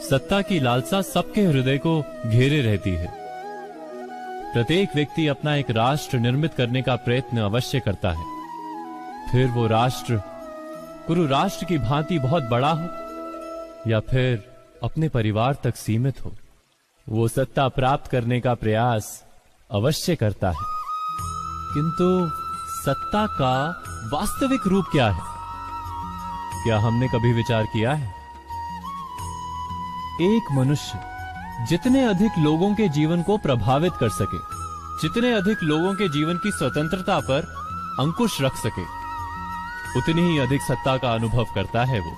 सत्ता की लालसा सबके हृदय को घेरे रहती है। प्रत्येक व्यक्ति अपना एक राष्ट्र निर्मित करने का प्रयत्न अवश्य करता है। फिर वो राष्ट्र कुरु राष्ट्र की भांति बहुत बड़ा हो या फिर अपने परिवार तक सीमित हो, वो सत्ता प्राप्त करने का प्रयास अवश्य करता है। किंतु सत्ता का वास्तविक रूप क्या है? क्या हमने कभी विचार किया है? एक मनुष्य जितने अधिक लोगों के जीवन को प्रभावित कर सके, जितने अधिक लोगों के जीवन की स्वतंत्रता पर अंकुश रख सके, उतनी ही अधिक सत्ता का अनुभव करता है वो।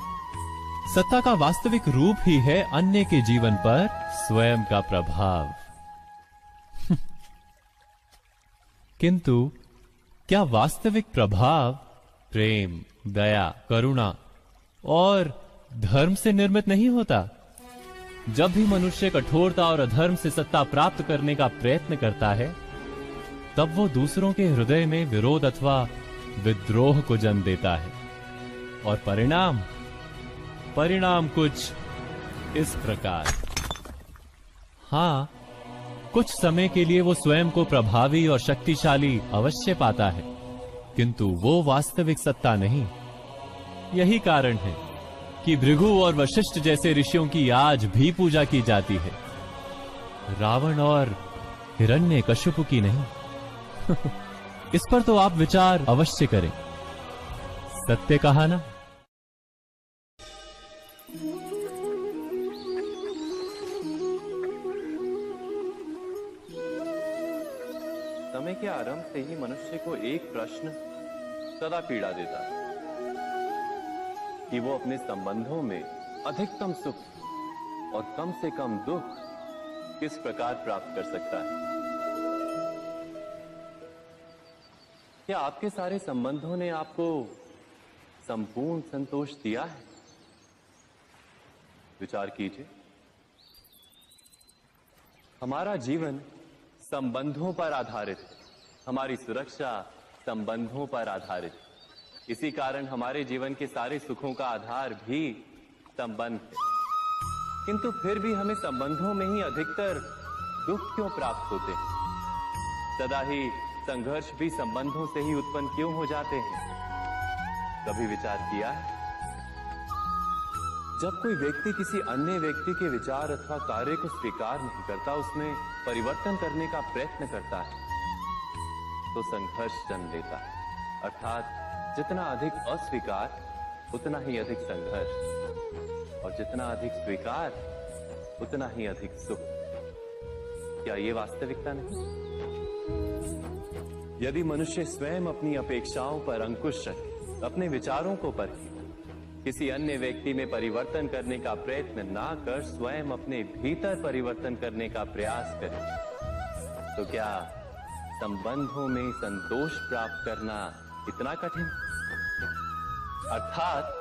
सत्ता का वास्तविक रूप ही है अन्य के जीवन पर स्वयं का प्रभाव। किंतु क्या वास्तविक प्रभाव प्रेम, दया, करुणा और धर्म से निर्मित नहीं होता? जब भी मनुष्य कठोरता और अधर्म से सत्ता प्राप्त करने का प्रयत्न करता है, तब वो दूसरों के हृदय में विरोध अथवा विद्रोह को जन्म देता है। और परिणाम कुछ इस प्रकार। हां, कुछ समय के लिए वो स्वयं को प्रभावी और शक्तिशाली अवश्य पाता है, किंतु वो वास्तविक सत्ता नहीं। यही कारण है कि भृगु और वशिष्ठ जैसे ऋषियों की आज भी पूजा की जाती है, रावण और हिरण्यकशिपु की नहीं। इस पर तो आप विचार अवश्य करें। सत्य कहा ना? समय के आरंभ से ही मनुष्य को एक प्रश्न सदा पीड़ा देता है कि वो अपने संबंधों में अधिकतम सुख और कम से कम दुख किस प्रकार प्राप्त कर सकता है। क्या आपके सारे संबंधों ने आपको संपूर्ण संतोष दिया है? विचार कीजिए। हमारा जीवन संबंधों पर आधारित है, हमारी सुरक्षा संबंधों पर आधारित है। इसी कारण हमारे जीवन के सारे सुखों का आधार भी संबंध है। किंतु फिर भी हमें संबंधों में ही अधिकतर दुख क्यों प्राप्त होते हैं? सदा ही संघर्ष भी संबंधों से ही उत्पन्न क्यों हो जाते हैं? कभी विचार किया है? जब कोई व्यक्ति किसी अन्य व्यक्ति के विचार अथवा कार्य को स्वीकार नहीं करता, उसमें परिवर्तन करने का प्रयत्न करता है, तो संघर्ष जन्म लेता है। अर्थात जितना अधिक अस्वीकार उतना ही अधिक संघर्ष, और जितना अधिक स्वीकार उतना ही अधिक सुख। क्या ये वास्तविकता नहीं? यदि मनुष्य स्वयं अपनी अपेक्षाओं पर अंकुश रखे, अपने विचारों को परखे, किसी अन्य व्यक्ति में परिवर्तन करने का प्रयत्न ना कर स्वयं अपने भीतर परिवर्तन करने का प्रयास करे, तो क्या संबंधों में संतोष प्राप्त करना इतना कठिन? अर्थात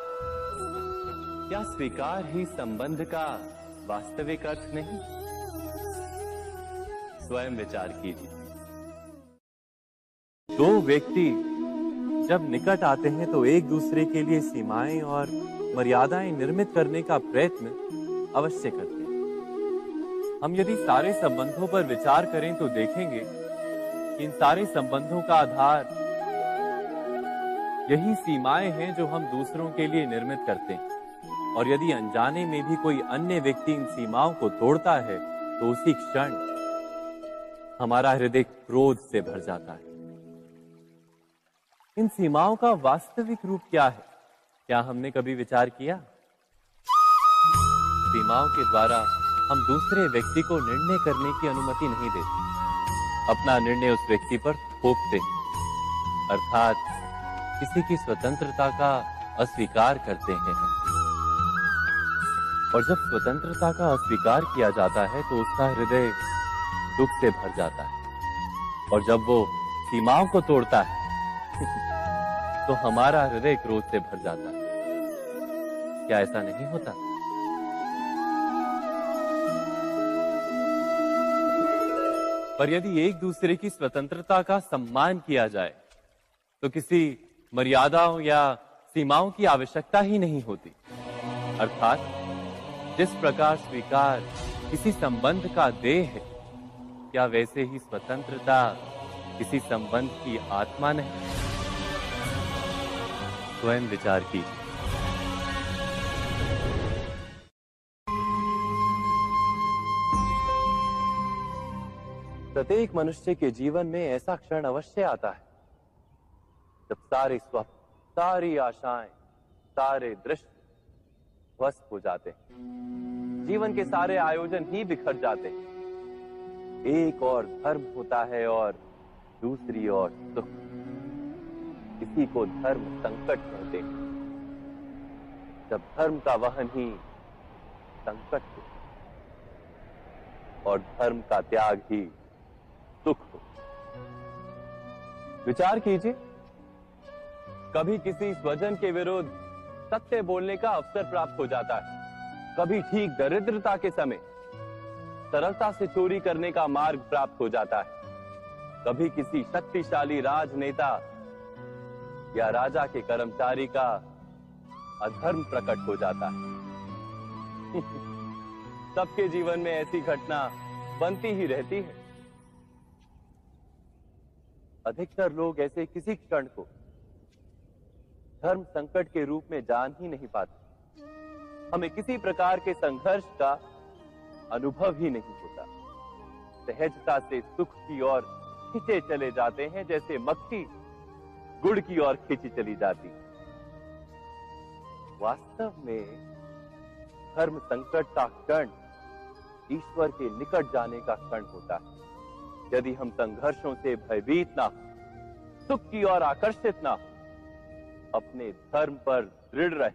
क्या स्वीकार ही संबंध का वास्तविक अर्थ नहीं? स्वयं विचार कीजिए। दो व्यक्ति जब निकट आते हैं तो एक दूसरे के लिए सीमाएं और मर्यादाएं निर्मित करने का प्रयत्न अवश्य करते हैं। हम यदि सारे संबंधों पर विचार करें तो देखेंगे कि इन सारे संबंधों का आधार यही सीमाएं हैं जो हम दूसरों के लिए निर्मित करते हैं। और यदि अनजाने में भी कोई अन्य व्यक्ति इन सीमाओं को तोड़ता है तो उसी क्षण हमारा हृदय क्रोध से भर जाता है। इन सीमाओं का वास्तविक रूप क्या है? क्या हमने कभी विचार किया? सीमाओं के द्वारा हम दूसरे व्यक्ति को निर्णय करने की अनुमति नहीं देते, अपना निर्णय उस व्यक्ति पर थोपते हैं। अर्थात किसी की स्वतंत्रता का अस्वीकार करते हैं हम। और जब स्वतंत्रता का अस्वीकार किया जाता है तो उसका हृदय दुख से भर जाता है, और जब वो सीमाओं को तोड़ता है तो हमारा हृदय क्रोध से भर जाता है। क्या ऐसा नहीं होता? पर यदि एक दूसरे की स्वतंत्रता का सम्मान किया जाए तो किसी मर्यादाओं या सीमाओं की आवश्यकता ही नहीं होती। अर्थात जिस प्रकार स्वीकार किसी संबंध का देह है, क्या वैसे ही स्वतंत्रता किसी संबंध की आत्मा नहीं? स्वयं विचार कीजिए। प्रत्येक मनुष्य के जीवन में ऐसा क्षण अवश्य आता है जब सारे स्वप्न, सारी आशाएं, सारे दृश्य ध्वस्त हो जाते हैं। जीवन के सारे आयोजन ही बिखर जाते हैं। एक और धर्म होता है और दूसरी ओर सुख। इसी को धर्म संकट कहते हैं। जब धर्म का वहन ही संकट हो और धर्म का त्याग ही सुख हो। विचार कीजिए, कभी किसी स्वजन के विरुद्ध सत्य बोलने का अवसर प्राप्त हो जाता है, कभी ठीक दरिद्रता के समय सरलता से चोरी करने का मार्ग प्राप्त हो जाता है, कभी किसी शक्तिशाली राजनेता या राजा के कर्मचारी का अधर्म प्रकट हो जाता है। सबके जीवन में ऐसी घटना बनती ही रहती है। अधिकतर लोग ऐसे किसी क्षण को धर्म संकट के रूप में जान ही नहीं पाते। हमें किसी प्रकार के संघर्ष का अनुभव ही नहीं होता। सहजता से सुख की ओर खींचे चले जाते हैं, जैसे मक्खी गुड़ की ओर खींची चली जाती। वास्तव में धर्म संकट का क्षण ईश्वर के निकट जाने का क्षण होता है। यदि हम संघर्षों से भयभीत ना हो, सुख की ओर आकर्षित ना हो, अपने धर्म पर दृढ़ रहे,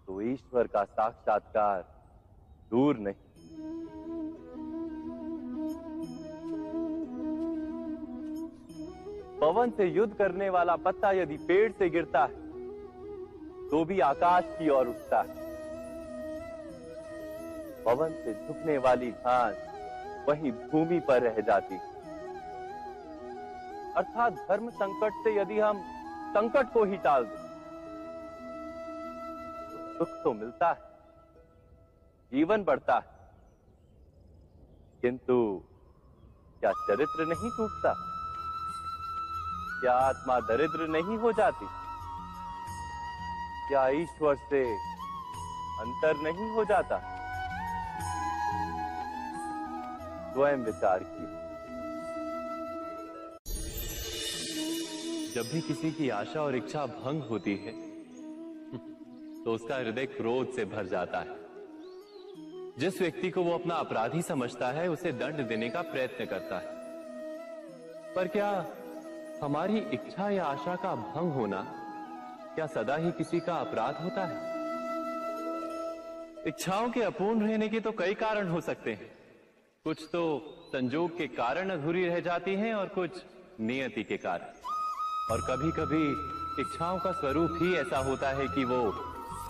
तो ईश्वर का साक्षात्कार दूर नहीं। पवन से युद्ध करने वाला पत्ता यदि पेड़ से गिरता है तो भी आकाश की ओर उठता है। पवन से झुकने वाली घास वहीं भूमि पर रह जाती है। अर्थात धर्म संकट से यदि हम संकट को ही टाल दें तो सुख तो मिलता है, जीवन बढ़ता है, किंतु क्या चरित्र नहीं टूटता? क्या आत्मा दरिद्र नहीं हो जाती? क्या ईश्वर से अंतर नहीं हो जाता? स्वयं विचार कीजिए। जब भी किसी की आशा और इच्छा भंग होती है तो उसका हृदय क्रोध से भर जाता है। जिस व्यक्ति को वो अपना अपराधी समझता है उसे दंड देने का प्रयत्न करता है। पर क्या हमारी इच्छा या आशा का भंग होना क्या सदा ही किसी का अपराध होता है? इच्छाओं के अपूर्ण रहने के तो कई कारण हो सकते हैं। कुछ तो संजोग के कारण अधूरी रह जाती हैं और कुछ नियति के कारण। और कभी कभी इच्छाओं का स्वरूप ही ऐसा होता है कि वो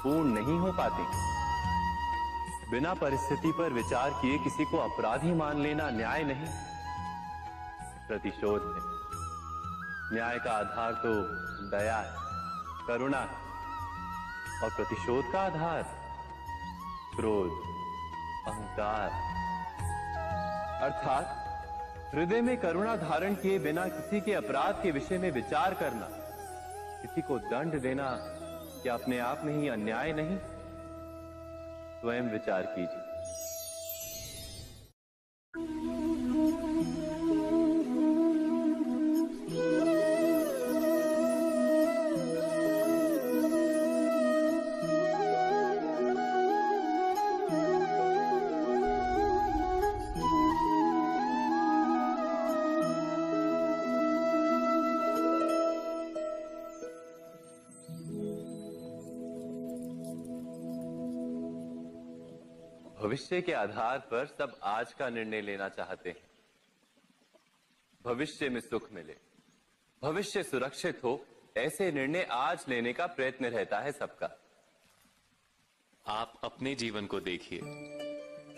पूर्ण नहीं हो पाती। बिना परिस्थिति पर विचार किए किसी को अपराधी मान लेना न्याय नहीं, प्रतिशोध है। न्याय का आधार तो दया है, करुणा है, और प्रतिशोध का आधार क्रोध, अहंकार। अर्थात हृदय में करुणा धारण किए बिना किसी के अपराध के विषय में विचार करना, किसी को दंड देना, क्या अपने आप में ही अन्याय नहीं? स्वयं विचार कीजिए। भविष्य के आधार पर सब आज का निर्णय लेना चाहते हैं। भविष्य में सुख मिले, भविष्य सुरक्षित हो, ऐसे निर्णय आज लेने का प्रयत्न रहता है सबका। आप अपने जीवन को देखिए,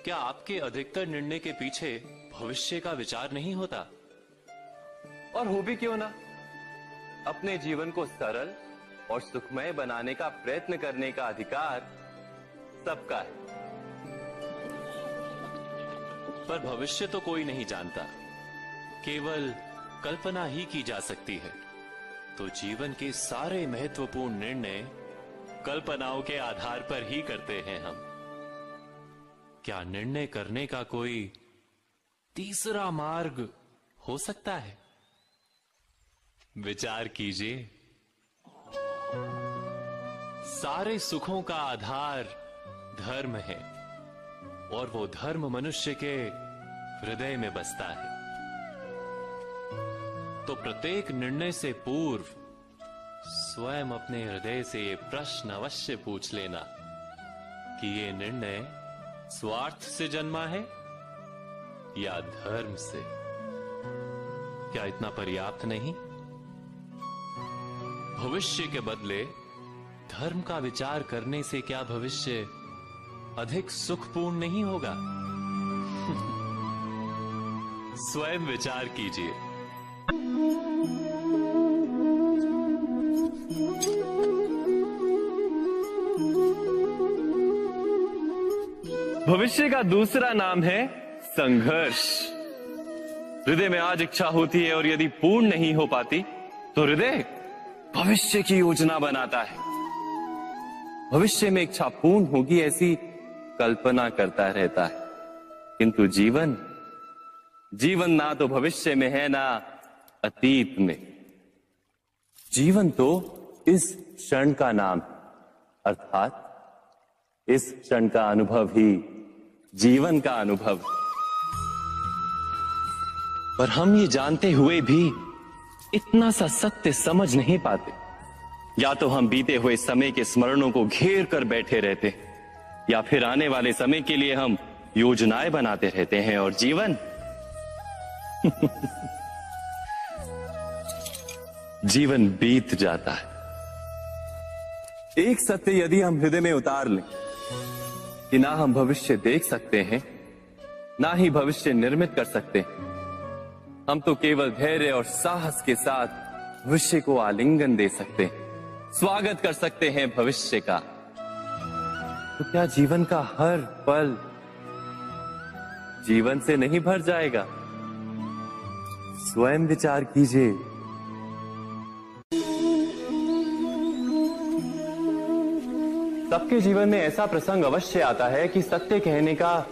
क्या आपके अधिकतर निर्णय के पीछे भविष्य का विचार नहीं होता? और हो भी क्यों ना। अपने जीवन को सरल और सुखमय बनाने का प्रयत्न करने का अधिकार सबका है। पर भविष्य तो कोई नहीं जानता, केवल कल्पना ही की जा सकती है। तो जीवन के सारे महत्वपूर्ण निर्णय कल्पनाओं के आधार पर ही करते हैं हम। क्या निर्णय करने का कोई तीसरा मार्ग हो सकता है? विचार कीजिए। सारे सुखों का आधार धर्म है और वो धर्म मनुष्य के हृदय में बसता है। तो प्रत्येक निर्णय से पूर्व स्वयं अपने हृदय से ये प्रश्न अवश्य पूछ लेना कि ये निर्णय स्वार्थ से जन्मा है या धर्म से। क्या इतना पर्याप्त नहीं? भविष्य के बदले धर्म का विचार करने से क्या भविष्य अधिक सुखपूर्ण नहीं होगा? स्वयं विचार कीजिए। भविष्य का दूसरा नाम है संघर्ष। हृदय में आज इच्छा होती है और यदि पूर्ण नहीं हो पाती तो हृदय भविष्य की योजना बनाता है। भविष्य में इच्छा पूर्ण होगी ऐसी कल्पना करता रहता है, किंतु जीवन ना तो भविष्य में है ना अतीत में। जीवन तो इस क्षण का नाम, अर्थात इस क्षण का अनुभव ही जीवन का अनुभव। पर हम ये जानते हुए भी इतना सा सत्य समझ नहीं पाते। या तो हम बीते हुए समय के स्मरणों को घेर कर बैठे रहते, या फिर आने वाले समय के लिए हम योजनाएं बनाते रहते हैं और जीवन जीवन बीत जाता है। एक सत्य यदि हम हृदय में उतार लें कि ना हम भविष्य देख सकते हैं ना ही भविष्य निर्मित कर सकते हैं, हम तो केवल धैर्य और साहस के साथ भविष्य को आलिंगन दे सकते हैं, स्वागत कर सकते हैं भविष्य का। तो क्या जीवन का हर पल जीवन से नहीं भर जाएगा? स्वयं विचार कीजिए। सबके जीवन में ऐसा प्रसंग अवश्य आता है कि सत्य कहने का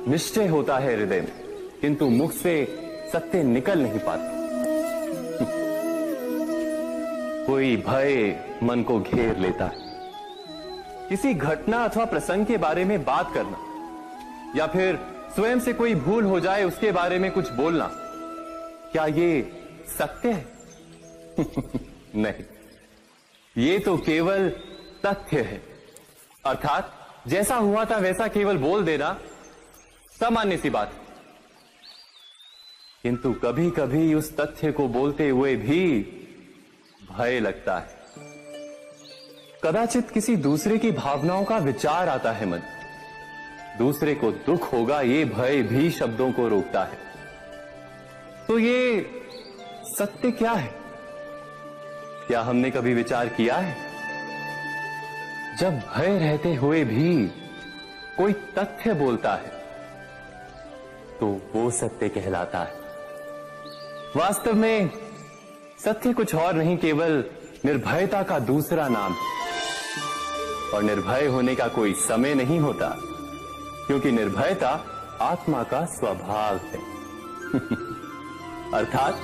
निश्चय होता है हृदय में, किंतु मुख से सत्य निकल नहीं पाता। कोई भय मन को घेर लेता है। किसी घटना अथवा प्रसंग के बारे में बात करना या फिर स्वयं से कोई भूल हो जाए उसके बारे में कुछ बोलना, क्या ये सत्य है? नहीं, ये तो केवल तथ्य है। अर्थात जैसा हुआ था वैसा केवल बोल देना सामान्य सी बात है। किंतु कभी कभी उस तथ्य को बोलते हुए भी भय लगता है। कदाचित किसी दूसरे की भावनाओं का विचार आता है मन, दूसरे को दुख होगा ये भय भी शब्दों को रोकता है। तो ये सत्य क्या है? क्या हमने कभी विचार किया है? जब भय रहते हुए भी कोई तथ्य बोलता है तो वो सत्य कहलाता है। वास्तव में सत्य कुछ और नहीं, केवल निर्भयता का दूसरा नाम है। और निर्भय होने का कोई समय नहीं होता, क्योंकि निर्भयता आत्मा का स्वभाव है। अर्थात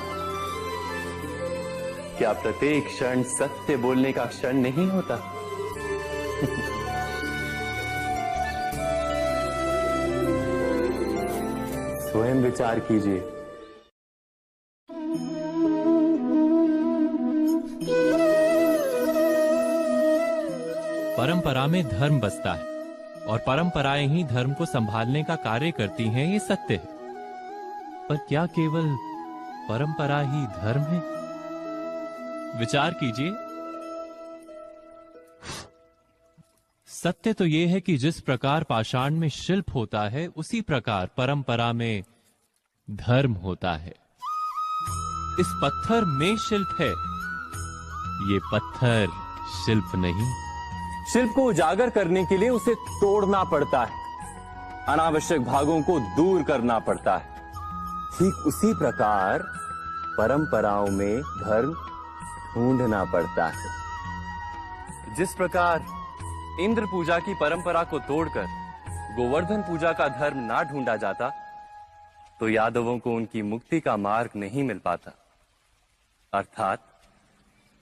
क्या प्रत्येक क्षण सत्य बोलने का क्षण नहीं होता? स्वयं विचार कीजिए। परंपरा में धर्म बसता है और परंपराएं ही धर्म को संभालने का कार्य करती हैं, ये सत्य है। पर क्या केवल परंपरा ही धर्म है? विचार कीजिए। सत्य तो यह है कि जिस प्रकार पाषाण में शिल्प होता है उसी प्रकार परंपरा में धर्म होता है। इस पत्थर में शिल्प है, ये पत्थर शिल्प नहीं। शिल्प को उजागर करने के लिए उसे तोड़ना पड़ता है, अनावश्यक भागों को दूर करना पड़ता है। ठीक उसी प्रकार परंपराओं में धर्म ढूंढना पड़ता है। जिस प्रकार इंद्र पूजा की परंपरा को तोड़कर गोवर्धन पूजा का धर्म ना ढूंढा जाता, तो यादवों को उनकी मुक्ति का मार्ग नहीं मिल पाता। अर्थात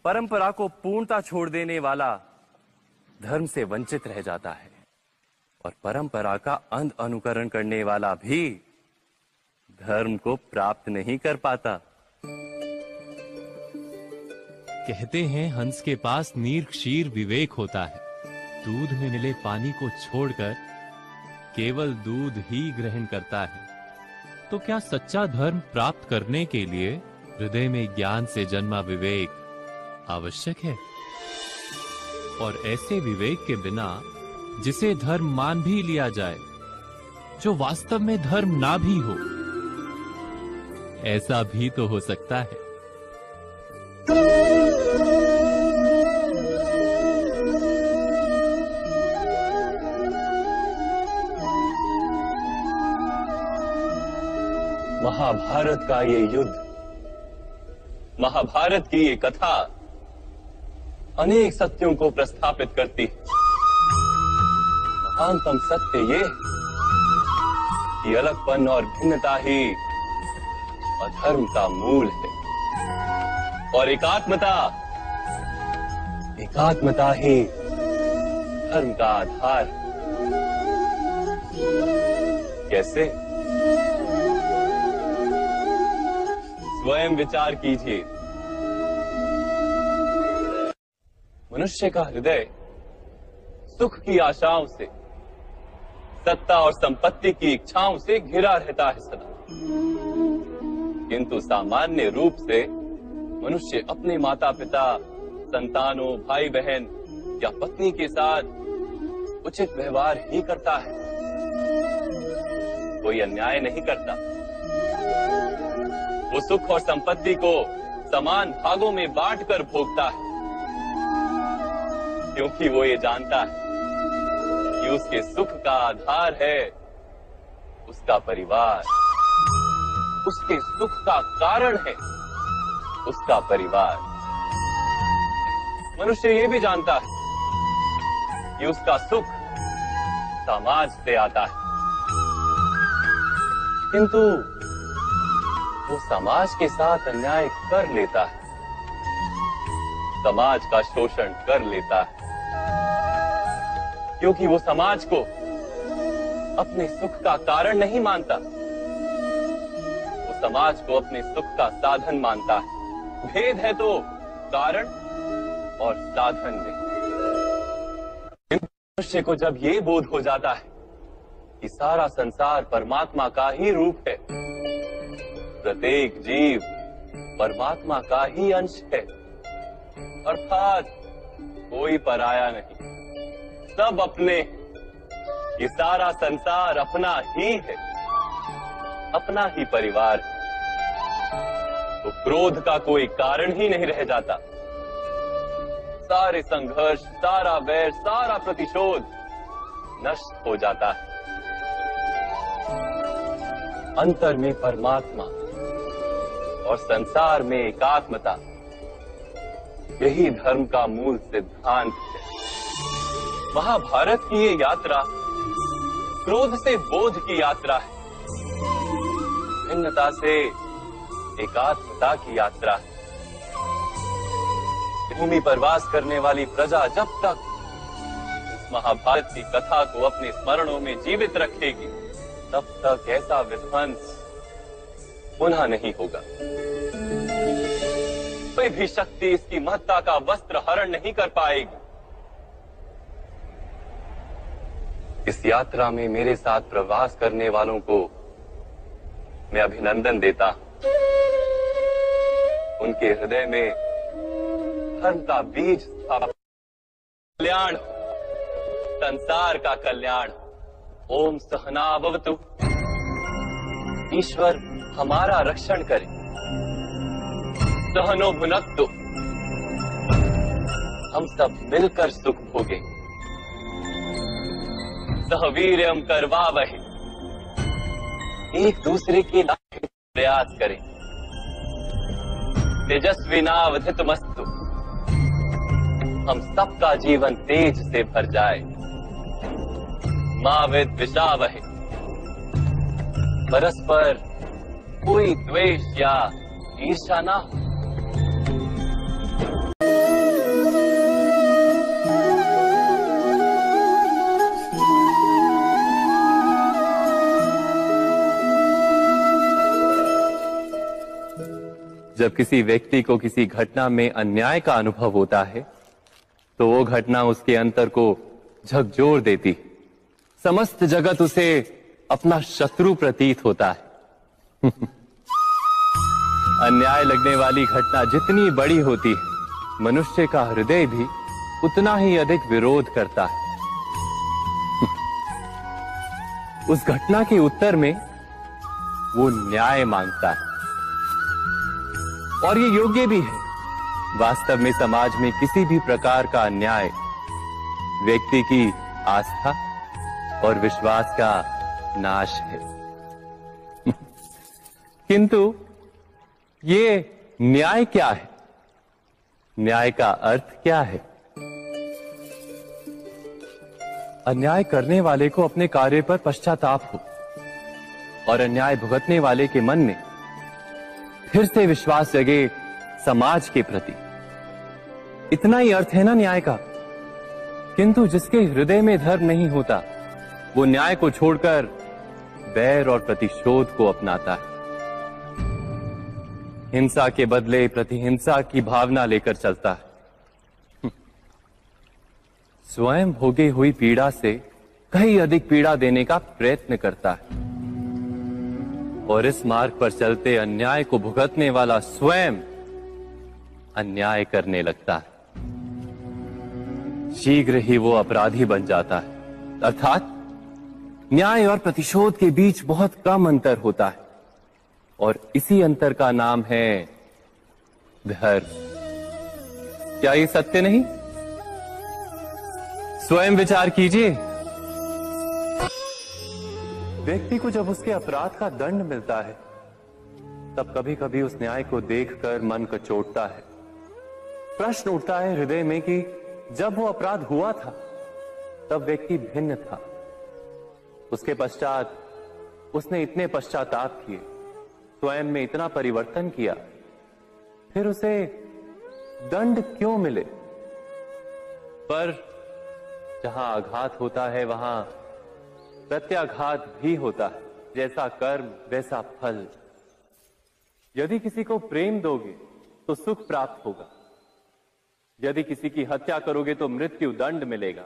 परंपरा को पूर्णता छोड़ देने वाला धर्म से वंचित रह जाता है और परंपरा का अंध अनुकरण करने वाला भी धर्म को प्राप्त नहीं कर पाता। कहते हैं हंस के पास नीर क्षीर विवेक होता है। दूध में मिले पानी को छोड़कर केवल दूध ही ग्रहण करता है। तो क्या सच्चा धर्म प्राप्त करने के लिए हृदय में ज्ञान से जन्मा विवेक आवश्यक है? और ऐसे विवेक के बिना जिसे धर्म मान भी लिया जाए, जो वास्तव में धर्म ना भी हो, ऐसा भी तो हो सकता है। महाभारत का ये युद्ध, महाभारत की ये कथा अनेक सत्यों को प्रस्थापित करती है। महानतम सत्य ये कि अलगपन और भिन्नता ही अधर्म का मूल है और एकात्मता ही धर्म का आधार। कैसे? स्वयं विचार कीजिए। मनुष्य का हृदय सुख की आशाओं से, सत्ता और संपत्ति की इच्छाओं से घिरा रहता है सदा। किंतु सामान्य रूप से मनुष्य अपने माता पिता, संतानों, भाई बहन या पत्नी के साथ उचित व्यवहार ही करता है, कोई अन्याय नहीं करता। वो सुख और संपत्ति को समान भागों में बांटकर भोगता है, क्योंकि वो ये जानता है कि उसके सुख का आधार है उसका परिवार, उसके सुख का कारण है उसका परिवार। मनुष्य ये भी जानता है कि उसका सुख समाज से आता है, किंतु वो समाज के साथ अन्याय कर लेता है, समाज का शोषण कर लेता है, क्योंकि वो समाज को अपने सुख का कारण नहीं मानता, वो समाज को अपने सुख का साधन मानता है। भेद है तो कारण और साधन में। मनुष्य को जब ये बोध हो जाता है कि सारा संसार परमात्मा का ही रूप है, प्रत्येक जीव परमात्मा का ही अंश है, अर्थात कोई पराया नहीं, सब अपने, ये सारा संसार अपना ही है, अपना ही परिवार है, तो क्रोध का कोई कारण ही नहीं रह जाता। सारे संघर्ष, सारा वैर, सारा प्रतिशोध नष्ट हो जाता है। अंतर में परमात्मा और संसार में एकात्मता, यही धर्म का मूल सिद्धांत है। महाभारत की ये यात्रा क्रोध से बोध की यात्रा है, भिन्नता से एकात्मता की यात्रा है। भूमि पर वास करने वाली प्रजा जब तक इस महाभारत की कथा को अपने स्मरणों में जीवित रखेगी, तब तक ऐसा विध्वंस पुनः नहीं होगा। कोई भी शक्ति इसकी महत्ता का वस्त्र हरण नहीं कर पाएगी। इस यात्रा में मेरे साथ प्रवास करने वालों को मैं अभिनंदन देता हूं। उनके हृदय में धर्म का बीज स्थापित, कल्याण, संसार का कल्याण। ओम सहना भवतु। ईश्वर हमारा रक्षण करे। सहनो भुनक्तु। हम सब मिलकर सुख भोगें। सहवीर्यम करवावहै, एक दूसरे के लाभ प्रयास करें। तेजस्विनावधितमस्तु, हम सबका जीवन तेज से भर जाए। मां विद्विषावहै, परस्पर कोई द्वेष या ईर्ष्या ना हो। जब किसी व्यक्ति को किसी घटना में अन्याय का अनुभव होता है तो वो घटना उसके अंतर को झकझोर देती है। समस्त जगत उसे अपना शत्रु प्रतीत होता है। अन्याय लगने वाली घटना जितनी बड़ी होती है, मनुष्य का हृदय भी उतना ही अधिक विरोध करता है। उस घटना के उत्तर में वो न्याय मांगता है, और ये योग्य भी है। वास्तव में समाज में किसी भी प्रकार का अन्याय व्यक्ति की आस्था और विश्वास का नाश है। किंतु ये न्याय क्या है? न्याय का अर्थ क्या है? अन्याय करने वाले को अपने कार्य पर पश्चाताप हो और अन्याय भुगतने वाले के मन में फिर से विश्वास जगे समाज के प्रति। इतना ही अर्थ है ना न्याय का। किंतु जिसके हृदय में धर्म नहीं होता, वो न्याय को छोड़कर बैर और प्रतिशोध को अपनाता है। हिंसा के बदले प्रतिहिंसा की भावना लेकर चलता है। स्वयं भोगी हुई पीड़ा से कहीं अधिक पीड़ा देने का प्रयत्न करता है, और इस मार्ग पर चलते अन्याय को भुगतने वाला स्वयं अन्याय करने लगता है। शीघ्र ही वो अपराधी बन जाता है। अर्थात न्याय और प्रतिशोध के बीच बहुत कम अंतर होता है, और इसी अंतर का नाम है धर्म। क्या ये सत्य नहीं? स्वयं विचार कीजिए। व्यक्ति को जब उसके अपराध का दंड मिलता है, तब कभी कभी उस न्याय को देखकर मन कचोटता है। प्रश्न उठता है हृदय में कि जब वो अपराध हुआ था तब व्यक्ति भिन्न था। उसके पश्चात उसने इतने पश्चाताप किए, स्वयं में इतना परिवर्तन किया, फिर उसे दंड क्यों मिले? पर जहां आघात होता है वहां प्रत्याघात भी होता है। जैसा कर्म वैसा फल। यदि किसी को प्रेम दोगे तो सुख प्राप्त होगा, यदि किसी की हत्या करोगे तो मृत्यु दंड मिलेगा।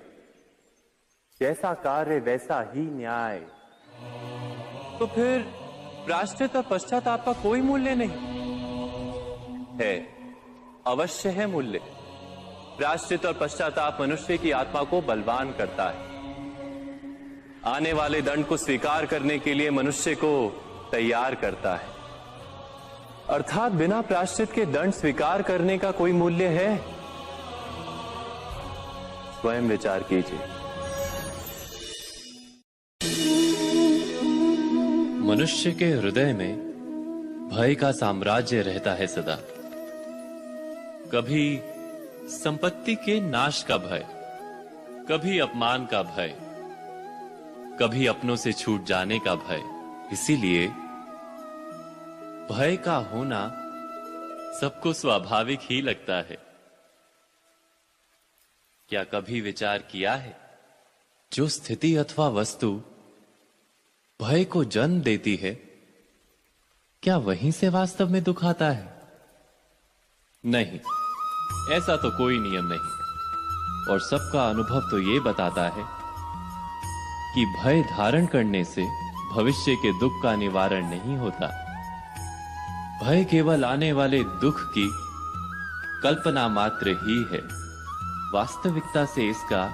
जैसा कार्य वैसा ही न्याय। तो फिर प्रायश्चित और पश्चाताप का कोई मूल्य नहीं है? अवश्य है मूल्य। प्रायश्चित और पश्चाताप मनुष्य की आत्मा को बलवान करता है। आने वाले दंड को स्वीकार करने के लिए मनुष्य को तैयार करता है। अर्थात बिना प्रायश्चित के दंड स्वीकार करने का कोई मूल्य है? स्वयं विचार कीजिए। मनुष्य के हृदय में भय का साम्राज्य रहता है सदा। कभी संपत्ति के नाश का भय, कभी अपमान का भय, कभी अपनों से छूट जाने का भय। इसीलिए भय का होना सबको स्वाभाविक ही लगता है। क्या कभी विचार किया है, जो स्थिति अथवा वस्तु भय को जन्म देती है, क्या वहीं से वास्तव में दुख आता है? नहीं, ऐसा तो कोई नियम नहीं। और सबका अनुभव तो ये बताता है कि भय धारण करने से भविष्य के दुख का निवारण नहीं होता। भय केवल आने वाले दुख की कल्पना मात्र ही है। वास्तविकता से इसका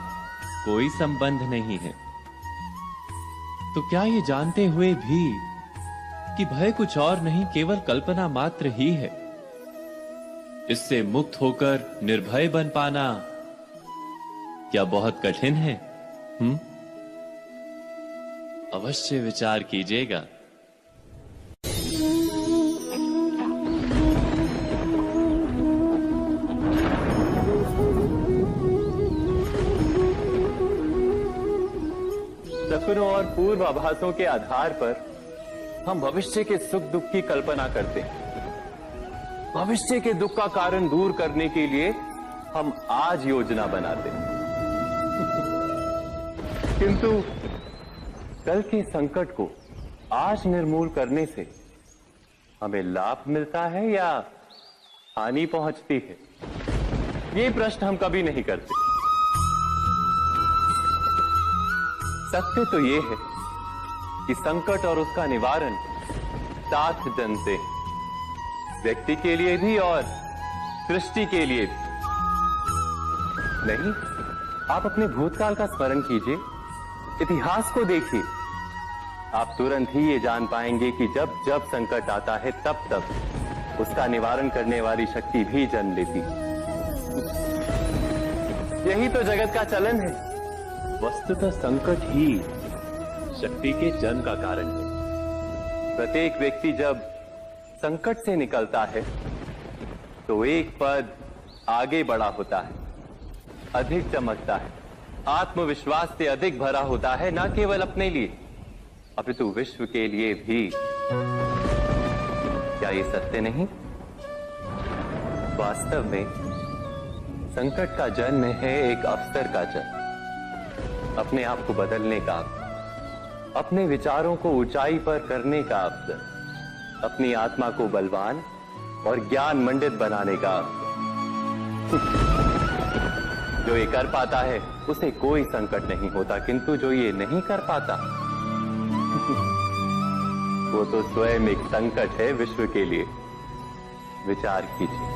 कोई संबंध नहीं है। तो क्या ये जानते हुए भी कि भय कुछ और नहीं, केवल कल्पना मात्र ही है, इससे मुक्त होकर निर्भय बन पाना क्या बहुत कठिन है? अवश्य विचार कीजिएगा। सपनों और पूर्वाभासों के आधार पर हम भविष्य के सुख दुख की कल्पना करते हैं। भविष्य के दुख का कारण दूर करने के लिए हम आज योजना बनाते हैं। किंतु कल के संकट को आज निर्मूल करने से हमें लाभ मिलता है या हानि पहुंचती है, ये प्रश्न हम कभी नहीं करते। सत्य तो ये है कि संकट और उसका निवारण सात जन से, व्यक्ति के लिए भी और सृष्टि के लिए भी। नहीं, आप अपने भूतकाल का स्मरण कीजिए, इतिहास को देखिए। आप तुरंत ही ये जान पाएंगे कि जब जब संकट आता है तब तब उसका निवारण करने वाली शक्ति भी जन्म लेती है। यही तो जगत का चलन है। वस्तुतः संकट ही शक्ति के जन्म का कारण है। प्रत्येक व्यक्ति जब संकट से निकलता है तो एक पद आगे बढ़ा होता है, अधिक चमकता है, आत्मविश्वास से अधिक भरा होता है, न केवल अपने लिए अपितु विश्व के लिए भी। क्या ये सत्य नहीं? वास्तव में संकट का जन्म है एक अवसर का जन्म, अपने आप को बदलने का, अपने विचारों को ऊंचाई पर करने का अवसर, अपनी आत्मा को बलवान और ज्ञान मंडित बनाने का अवसर। जो ये कर पाता है उसे कोई संकट नहीं होता, किंतु जो ये नहीं कर पाता वो तो स्वयं एक संकट है विश्व के लिए। विचार कीजिए।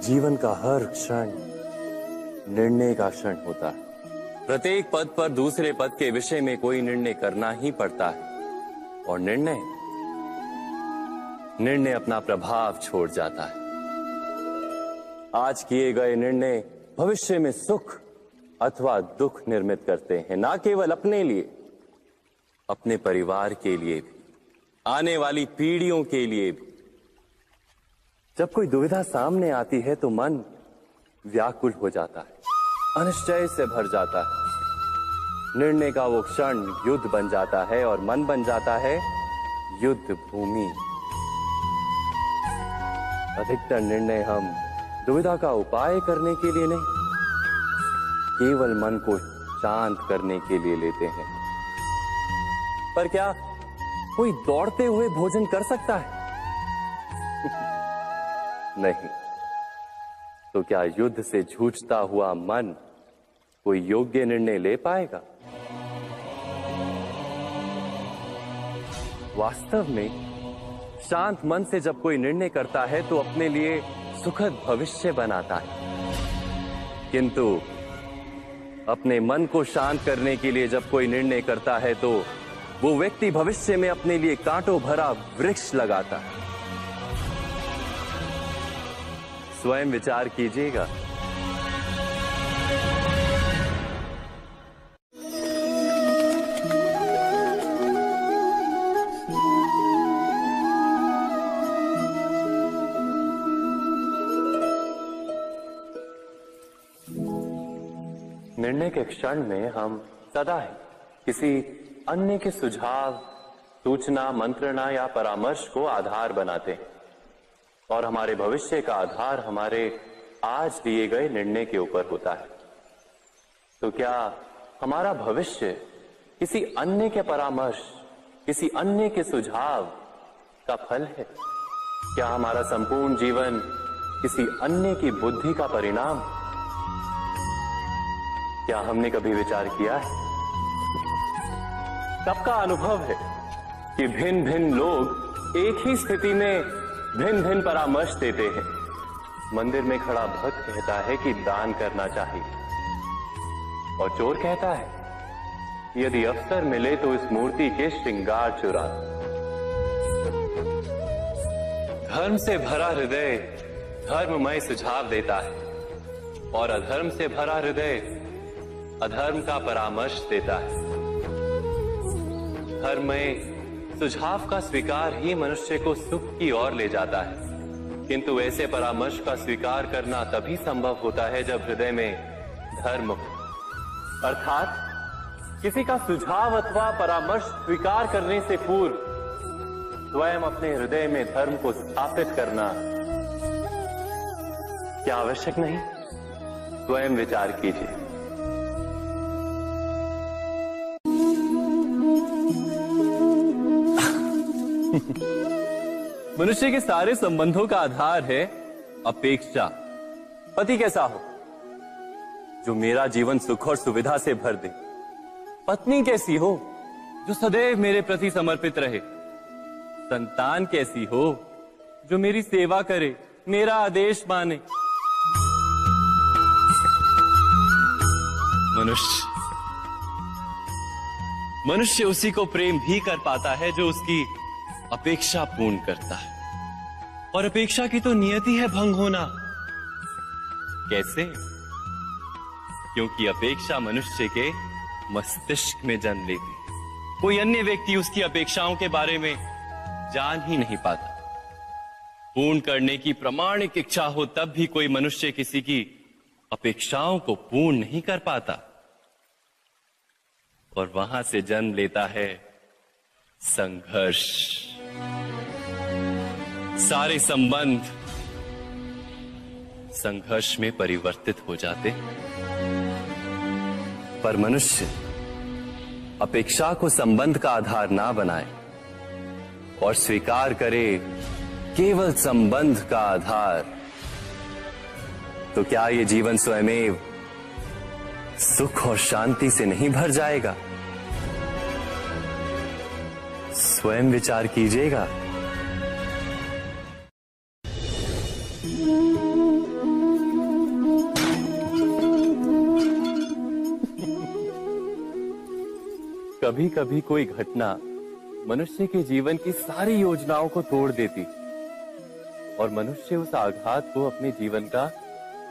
जीवन का हर क्षण निर्णय का क्षण होता है। प्रत्येक पद पर दूसरे पद के विषय में कोई निर्णय करना ही पड़ता है, और निर्णय अपना प्रभाव छोड़ जाता है। आज किए गए निर्णय भविष्य में सुख अथवा दुख निर्मित करते हैं, ना केवल अपने लिए, अपने परिवार के लिए भी, आने वाली पीढ़ियों के लिए भी। जब कोई दुविधा सामने आती है तो मन व्याकुल हो जाता है, अनिश्चय से भर जाता है। निर्णय का वो क्षण युद्ध बन जाता है और मन बन जाता है युद्ध भूमि। अधिकतर निर्णय हम दुविधा का उपाय करने के लिए नहीं, केवल मन को शांत करने के लिए लेते हैं। पर क्या कोई दौड़ते हुए भोजन कर सकता है? नहीं। तो क्या युद्ध से जूझता हुआ मन कोई योग्य निर्णय ले पाएगा? वास्तव में शांत मन से जब कोई निर्णय करता है तो अपने लिए सुखद भविष्य बनाता है, किंतु अपने मन को शांत करने के लिए जब कोई निर्णय करता है तो वो व्यक्ति भविष्य में अपने लिए कांटों भरा वृक्ष लगाता है। स्वयं विचार कीजिएगा। निर्णय के क्षण में हम सदा ही किसी अन्य के सुझाव, सूचना, मंत्रणा या परामर्श को आधार बनाते हैं, और हमारे भविष्य का आधार हमारे आज लिए गए निर्णय के ऊपर होता है। तो क्या हमारा भविष्य किसी अन्य के परामर्श, किसी अन्य के सुझाव का फल है? क्या हमारा संपूर्ण जीवन किसी अन्य की बुद्धि का परिणाम? क्या हमने कभी विचार किया है? सबका अनुभव है कि भिन्न भिन्न लोग एक ही स्थिति में भिन्न भिन्न परामर्श देते हैं। मंदिर में खड़ा भक्त कहता है कि दान करना चाहिए, और चोर कहता है, यदि अवसर मिले तो इस मूर्ति के श्रृंगार चुरा। धर्म से भरा हृदय धर्ममय सुझाव देता है और अधर्म से भरा हृदय अधर्म का परामर्श देता है। धर्ममय सुझाव का स्वीकार ही मनुष्य को सुख की ओर ले जाता है, किंतु ऐसे परामर्श का स्वीकार करना तभी संभव होता है जब हृदय में धर्म हो। अर्थात किसी का सुझाव अथवा परामर्श स्वीकार करने से पूर्व स्वयं अपने हृदय में धर्म को स्थापित करना क्या आवश्यक नहीं? स्वयं विचार कीजिए। मनुष्य के सारे संबंधों का आधार है अपेक्षा। पति कैसा हो जो मेरा जीवन सुख और सुविधा से भर दे? पत्नी कैसी हो जो सदैव मेरे प्रति समर्पित रहे? संतान कैसी हो जो मेरी सेवा करे, मेरा आदेश माने? मनुष्य उसी को प्रेम भी कर पाता है जो उसकी अपेक्षा पूर्ण करता है, और अपेक्षा की तो नियति है भंग होना। कैसे? क्योंकि अपेक्षा मनुष्य के मस्तिष्क में जन्म लेती है। कोई अन्य व्यक्ति उसकी अपेक्षाओं के बारे में जान ही नहीं पाता। पूर्ण करने की प्रामाणिक इच्छा हो तब भी कोई मनुष्य किसी की अपेक्षाओं को पूर्ण नहीं कर पाता, और वहां से जन्म लेता है संघर्ष। सारे संबंध संघर्ष में परिवर्तित हो जाते। पर मनुष्य अपेक्षा को संबंध का आधार ना बनाए और स्वीकार करे केवल संबंध का आधार, तो क्या ये जीवन स्वयमेव सुख और शांति से नहीं भर जाएगा? स्वयं विचार कीजिएगा। कभी कभी कोई घटना मनुष्य के जीवन की सारी योजनाओं को तोड़ देती और मनुष्य उस आघात को अपने जीवन का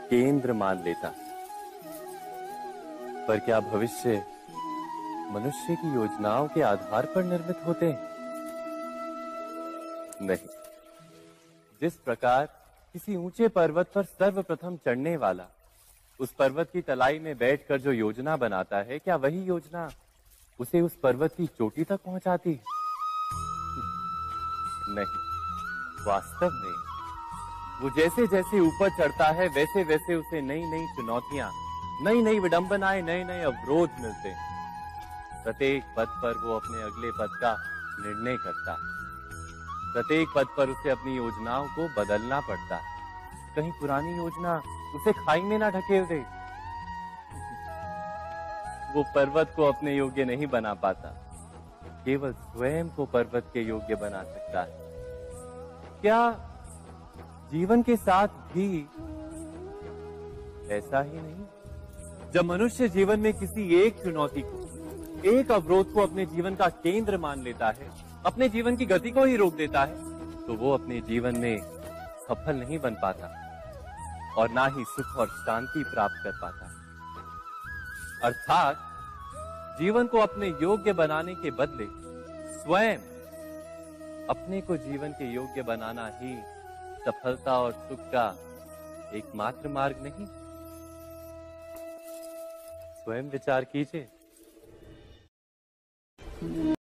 केंद्र मान लेता। पर क्या भविष्य मनुष्य की योजनाओं के आधार पर निर्मित होते हैं? नहीं। जिस प्रकार किसी ऊंचे पर्वत पर सर्वप्रथम चढ़ने वाला उस पर्वत की तलाई में बैठकर जो योजना बनाता है, क्या वही योजना उसे उस पर्वत की चोटी तक पहुंचाती है? नहीं। वास्तव में वो जैसे जैसे ऊपर चढ़ता है वैसे वैसे उसे नई नई चुनौतियां, नई नई विडंबनाएं, नए नए अवरोध मिलते हैं। प्रत्येक पद पर वो अपने अगले पद का निर्णय करता है। प्रत्येक पद पर उसे अपनी योजनाओं को बदलना पड़ता है। कहीं पुरानी योजना उसे खाई में ना ढकेल दे। वो पर्वत को अपने योग्य नहीं बना पाता, केवल स्वयं को पर्वत के योग्य बना सकता है। क्या जीवन के साथ भी ऐसा ही नहीं? जब मनुष्य जीवन में किसी एक चुनौती को, एक अवरोध को अपने जीवन का केंद्र मान लेता है, अपने जीवन की गति को ही रोक देता है, तो वो अपने जीवन में सफल नहीं बन पाता और ना ही सुख और शांति प्राप्त कर पाता। अर्थात जीवन को अपने योग्य बनाने के बदले स्वयं अपने को जीवन के योग्य बनाना ही सफलता और सुख का एकमात्र मार्ग नहीं? स्वयं विचार कीजिए।